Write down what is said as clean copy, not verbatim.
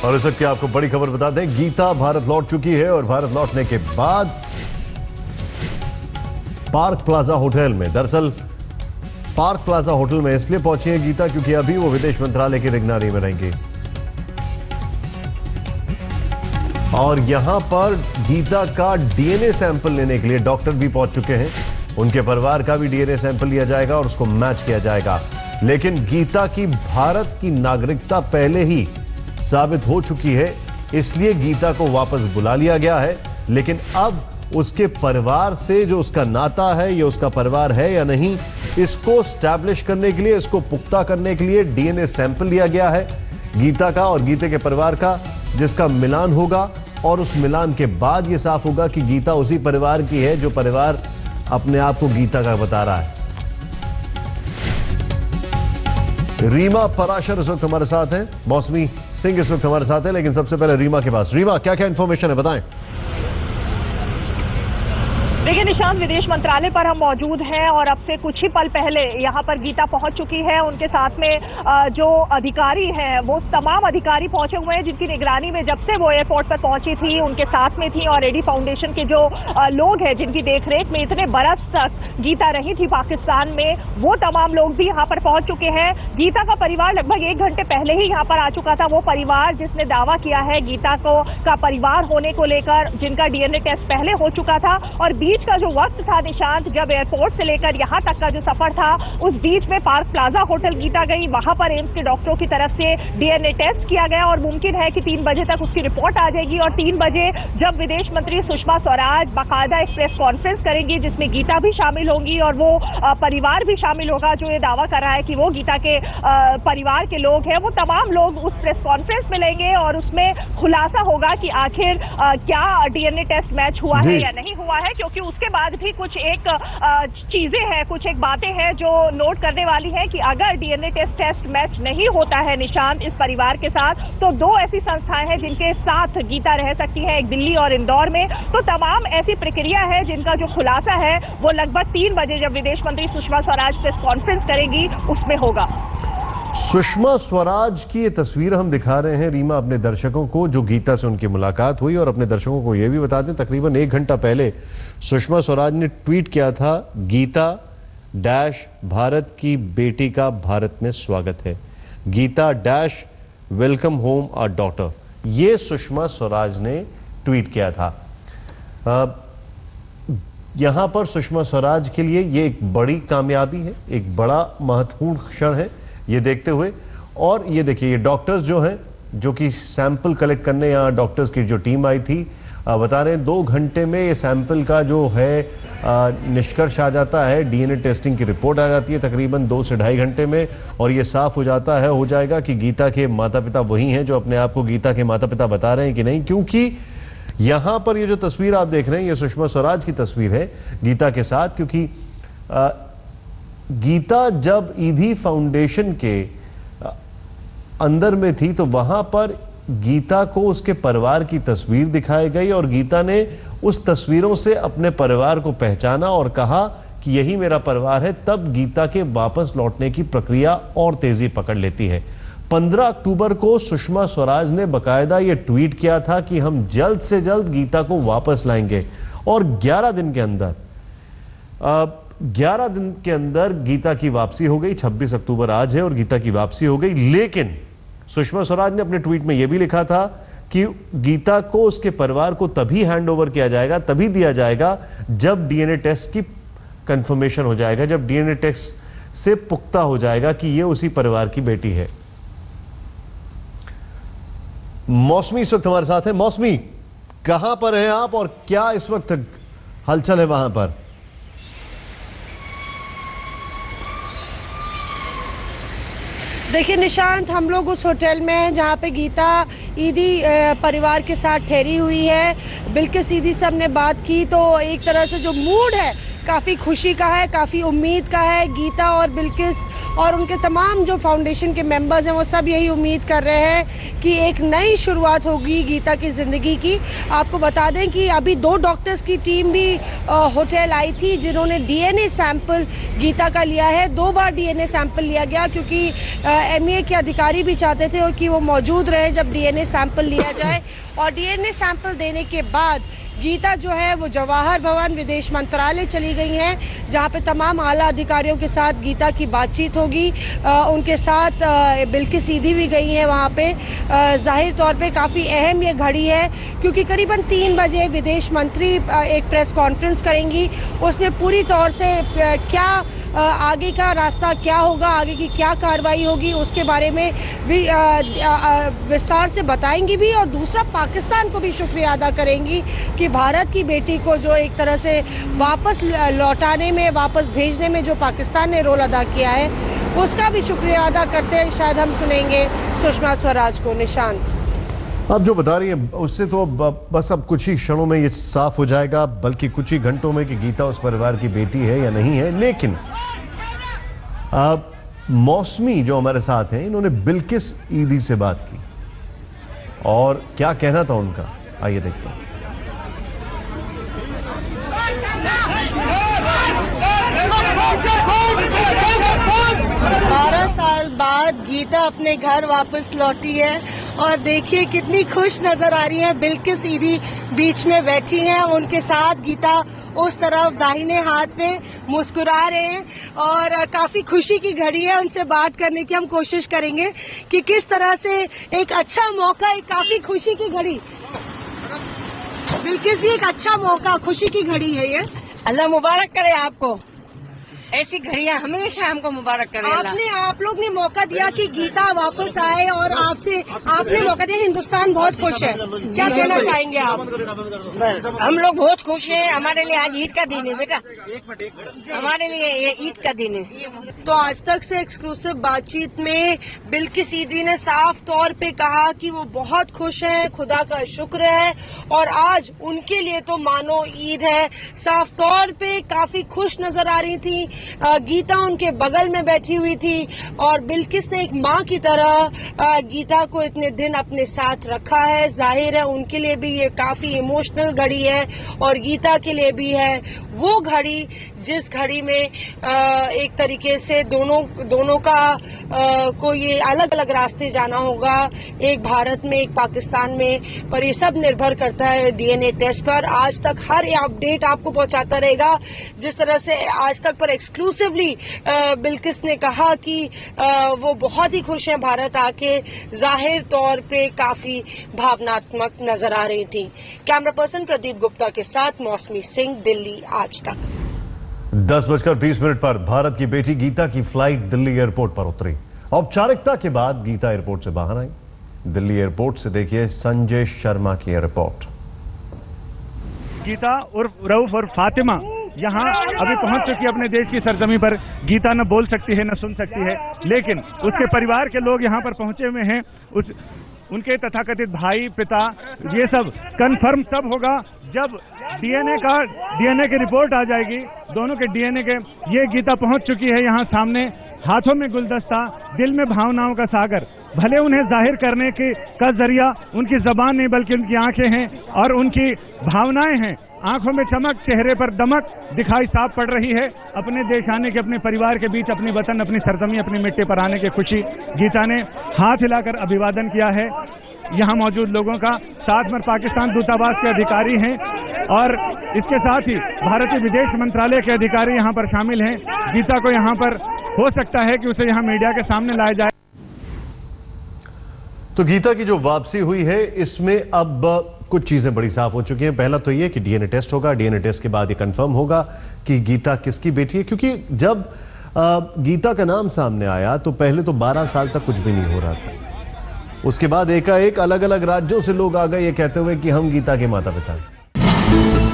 और इस वक्त की आपको बड़ी खबर बता दें, गीता भारत लौट चुकी है और भारत लौटने के बाद पार्क प्लाजा होटल में, दरअसल पार्क प्लाजा होटल में इसलिए पहुंची है गीता क्योंकि अभी वो विदेश मंत्रालय की निगरानी में रहेंगी और यहां पर गीता का डीएनए सैंपल लेने के लिए डॉक्टर भी पहुंच चुके हैं। उनके परिवार का भी डीएनए सैंपल लिया जाएगा और उसको मैच किया जाएगा। लेकिन गीता की भारत की नागरिकता पहले ही साबित हो चुकी है, इसलिए गीता को वापस बुला लिया गया है। लेकिन अब उसके परिवार से जो उसका नाता है, ये उसका परिवार है या नहीं, इसको स्टैब्लिश करने के लिए, इसको पुख्ता करने के लिए डीएनए सैंपल लिया गया है गीता का और गीते के परिवार का, जिसका मिलान होगा और उस मिलान के बाद यह साफ होगा कि गीता उसी परिवार की है जो परिवार अपने आप को गीता का बता रहा है। रीमा पराशर इस वक्त हमारे साथ हैं, मौसमी सिंह इस वक्त हमारे साथ है, लेकिन सबसे पहले रीमा के पास। रीमा, क्या क्या इंफॉर्मेशन है, बताएं। देखिए निशांत, विदेश मंत्रालय पर हम मौजूद हैं और अब से कुछ ही पल पहले यहाँ पर गीता पहुंच चुकी है। उनके साथ में जो अधिकारी हैं, वो तमाम अधिकारी पहुंचे हुए हैं जिनकी निगरानी में जब से वो एयरपोर्ट पर पहुंची थी उनके साथ में थी। और एडी फाउंडेशन के जो लोग हैं जिनकी देखरेख में इतने बरस तक गीता रही थी पाकिस्तान में, वो तमाम लोग भी यहाँ पर पहुंच चुके हैं। गीता का परिवार लगभग 1 घंटे पहले ही यहाँ पर आ चुका था। वो परिवार जिसने दावा किया है गीता का परिवार होने को लेकर, जिनका डीएनए टेस्ट पहले हो चुका था। और बीच का जो वक्त था निशांत, जब एयरपोर्ट से लेकर यहाँ तक का जो सफर था, उस बीच में पार्क प्लाजा होटल गीता गई। वहां पर एम्स के डॉक्टरों की तरफ से डीएनए टेस्ट किया गया और मुमकिन है कि 3 बजे तक उसकी रिपोर्ट आ जाएगी। और 3 बजे जब विदेश मंत्री सुषमा स्वराज बाकायदा एक प्रेस कॉन्फ्रेंस करेंगी जिसमें गीता भी शामिल होंगी और वो परिवार भी शामिल होगा जो ये दावा कर रहा है कि वो गीता के परिवार के लोग हैं, वो तमाम लोग उस प्रेस कॉन्फ्रेंस में लेंगे और उसमें खुलासा होगा कि आखिर क्या डीएनए टेस्ट मैच हुआ है या नहीं हुआ है। क्योंकि उसके बाद भी कुछ एक चीजें हैं, कुछ एक बातें हैं जो नोट करने वाली है कि अगर डीएनए टेस्ट मैच नहीं होता है निशांत इस परिवार के साथ, तो 2 ऐसी संस्थाएं हैं जिनके साथ गीता रह सकती है, एक दिल्ली और इंदौर में। तो तमाम ऐसी प्रक्रिया है जिनका जो खुलासा है वो लगभग 3 बजे जब विदेश मंत्री सुषमा स्वराज प्रेस कॉन्फ्रेंस करेंगी उसमें होगा। सुषमा स्वराज की ये तस्वीर हम दिखा रहे हैं रीमा अपने दर्शकों को, जो गीता से उनकी मुलाकात हुई। और अपने दर्शकों को यह भी बता दें, तकरीबन 1 घंटा पहले सुषमा स्वराज ने ट्वीट किया था, गीता डैश भारत की बेटी का भारत में स्वागत है, Geeta dash welcome home our daughter. ये सुषमा स्वराज ने ट्वीट किया था। यहां पर सुषमा स्वराज के लिए ये एक बड़ी कामयाबी है, एक बड़ा महत्वपूर्ण क्षण है ये देखते हुए। और ये देखिए, ये डॉक्टर्स जो हैं, जो कि सैंपल कलेक्ट करने यहाँ डॉक्टर्स की जो टीम आई थी, बता रहे हैं 2 घंटे में ये सैंपल का जो है निष्कर्ष आ जाता है, डीएनए टेस्टिंग की रिपोर्ट आ जाती है तकरीबन 2 से 2.5 घंटे में। और ये साफ हो जाएगा कि गीता के माता पिता वही हैं जो अपने आप को गीता के माता पिता बता रहे हैं कि नहीं। क्योंकि यहाँ पर ये जो तस्वीर आप देख रहे हैं, ये सुषमा स्वराज की तस्वीर है गीता के साथ। क्योंकि गीता जब ईदी फाउंडेशन के अंदर में थी तो वहां पर गीता को उसके परिवार की तस्वीर दिखाई गई और गीता ने उस तस्वीरों से अपने परिवार को पहचाना और कहा कि यही मेरा परिवार है। तब गीता के वापस लौटने की प्रक्रिया और तेजी पकड़ लेती है। 15 अक्टूबर को सुषमा स्वराज ने बकायदा ये ट्वीट किया था कि हम जल्द से जल्द गीता को वापस लाएंगे। और 11 दिन के अंदर गीता की वापसी हो गई। 26 अक्टूबर आज है और गीता की वापसी हो गई। लेकिन सुषमा स्वराज ने अपने ट्वीट में यह भी लिखा था कि गीता को उसके परिवार को तभी हैंड ओवर किया जाएगा, तभी दिया जाएगा जब डीएनए टेस्ट की कंफर्मेशन हो जाएगा, जब डीएनए टेस्ट से पुख्ता हो जाएगा कि यह उसी परिवार की बेटी है। मौसमी इस वक्त हमारे साथ है। मौसमी, कहां पर हैं आप और क्या इस वक्त हलचल है वहां पर? देखिए निशांत, हम लोग उस होटल में हैं जहाँ पे गीता ईदी परिवार के साथ ठहरी हुई है। बिल्कुल सीधी से हमने बात की तो एक तरह से जो मूड है काफ़ी खुशी का है, काफ़ी उम्मीद का है। गीता और बिल्किस और उनके तमाम जो फाउंडेशन के मेंबर्स हैं वो सब यही उम्मीद कर रहे हैं कि एक नई शुरुआत होगी गीता की ज़िंदगी की। आपको बता दें कि अभी 2 डॉक्टर्स की टीम भी होटल आई थी जिन्होंने डीएनए सैंपल गीता का लिया है। 2 बार डीएनए सैंपल लिया गया क्योंकि एमईए के अधिकारी भी चाहते थे कि वो मौजूद रहे जब डीएनए सैंपल लिया जाए। और डीएनए सैंपल देने के बाद गीता जो है वो जवाहर भवन विदेश मंत्रालय चली गई हैं, जहां पे तमाम आला अधिकारियों के साथ गीता की बातचीत होगी। उनके साथ बिल्किस ईदी भी गई हैं वहां पे। जाहिर तौर पे काफ़ी अहम ये घड़ी है क्योंकि करीबन 3 बजे विदेश मंत्री एक प्रेस कॉन्फ्रेंस करेंगी। उसमें पूरी तौर से क्या आगे का रास्ता क्या होगा, आगे की क्या कार्रवाई होगी, उसके बारे में भी विस्तार से बताएंगी भी। और दूसरा, पाकिस्तान को भी शुक्रिया अदा करेंगी कि भारत की बेटी को जो एक तरह से वापस लौटाने में, वापस भेजने में जो पाकिस्तान ने रोल अदा किया है, उसका भी शुक्रिया अदा करते हैं शायद हम सुनेंगे सुषमा स्वराज को। निशांत, आप जो बता रही हैं उससे तो बस अब कुछ ही क्षणों में ये साफ हो जाएगा, बल्कि कुछ ही घंटों में, कि गीता उस परिवार की बेटी है या नहीं है। लेकिन मौसमी जो हमारे साथ हैं, इन्होंने बिल्किस ईदी से बात की और क्या कहना था उनका, आइए देखते हैं। 12 साल बाद गीता अपने घर वापस लौटी है और देखिए कितनी खुश नजर आ रही है। बिल्किस ईदी बीच में बैठी हैं, उनके साथ गीता उस तरफ दाहिने हाथ में मुस्कुरा रहे हैं और काफी खुशी की घड़ी है। उनसे बात करने की हम कोशिश करेंगे कि किस तरह से एक अच्छा मौका, एक काफी खुशी की घड़ी। बिल्किस जी, एक अच्छा मौका, खुशी की घड़ी है ये। अल्लाह मुबारक करे आपको, ऐसी घड़ियां हमेशा हमको मुबारक करे। आप लोग ने मौका दिया कि गीता वापस आए और आपने मौका दिया। हिंदुस्तान बहुत खुश है, क्या कहना चाहेंगे आप? हम लोग बहुत खुश हैं। हमारे लिए आज ईद का दिन है बेटा, हमारे लिए ये ईद का दिन है। तो आज तक से एक्सक्लूसिव बातचीत में बिल्किस ईदी ने साफ तौर पे कहा कि वो बहुत खुश हैं, खुदा का शुक्र है और आज उनके लिए तो मानो ईद है। साफ तौर पे काफी खुश नजर आ रही थी। गीता उनके बगल में बैठी हुई थी और बिल्किस ने एक माँ की तरह गीता को इतने दिन अपने साथ रखा है। जाहिर है उनके लिए भी ये काफी इमोशनल घड़ी है और गीता के लिए भी है वो घड़ी जिस घड़ी में एक तरीके से दोनों का को ये अलग अलग रास्ते जाना होगा, एक भारत में, एक पाकिस्तान में। पर ये सब निर्भर करता है डीएनए टेस्ट पर। आज तक हर अपडेट आपको पहुंचाता रहेगा। जिस तरह से आज तक पर एक्सक्लूसिवली बिल्किस ने कहा कि वो बहुत ही खुश हैं भारत आके, जाहिर तौर पे काफी भावनात्मक नजर आ रही थी। कैमरा पर्सन प्रदीप गुप्ता के साथ मौसमी सिंह, दिल्ली आज तक। 10:20 पर भारत की बेटी गीता की फ्लाइट दिल्ली एयरपोर्ट पर उतरी। औपचारिकता के बाद गीता एयरपोर्ट से बाहर आई। दिल्ली एयरपोर्ट से देखिए संजय शर्मा की रिपोर्ट। गीता उर्फ रऊफ और फातिमा यहाँ अभी पहुंच चुकी है अपने देश की सरजमी पर। गीता न बोल सकती है न सुन सकती है, लेकिन उसके परिवार के लोग यहाँ पर पहुंचे हुए हैं। उनके तथाकथित भाई, पिता, ये सब कंफर्म तब होगा जब डीएनए की रिपोर्ट आ जाएगी, दोनों के डीएनए के। ये गीता पहुंच चुकी है यहाँ सामने, हाथों में गुलदस्ता, दिल में भावनाओं का सागर। भले उन्हें जाहिर करने का जरिया उनकी जबान नहीं बल्कि उनकी आंखें हैं और उनकी भावनाएं हैं। आंखों में चमक, चेहरे पर दमक दिखाई साफ पड़ रही है। अपने देश आने के, अपने परिवार के बीच, अपनी वतन, अपनी सरजमी, अपनी मिट्टी पर आने की खुशी गीता ने हाथ हिलाकर अभिवादन किया है यहाँ मौजूद लोगों का। साथ में पाकिस्तान दूतावास के अधिकारी हैं और इसके साथ ही भारतीय विदेश मंत्रालय के अधिकारी यहाँ पर शामिल हैं। गीता को यहाँ पर हो सकता है कि उसे यहाँ मीडिया के सामने लाया जाए। तो गीता की जो वापसी हुई है, इसमें अब कुछ चीजें बड़ी साफ हो चुकी हैं। पहला तो ये कि डीएनए टेस्ट होगा, डीएनए टेस्ट के बाद ये कंफर्म होगा कि गीता किसकी बेटी है। क्योंकि जब गीता का नाम सामने आया तो पहले तो 12 साल तक कुछ भी नहीं हो रहा था। उसके बाद एकाएक अलग अलग राज्यों से लोग आ गए ये कहते हुए कि हम गीता के माता पिता हैं।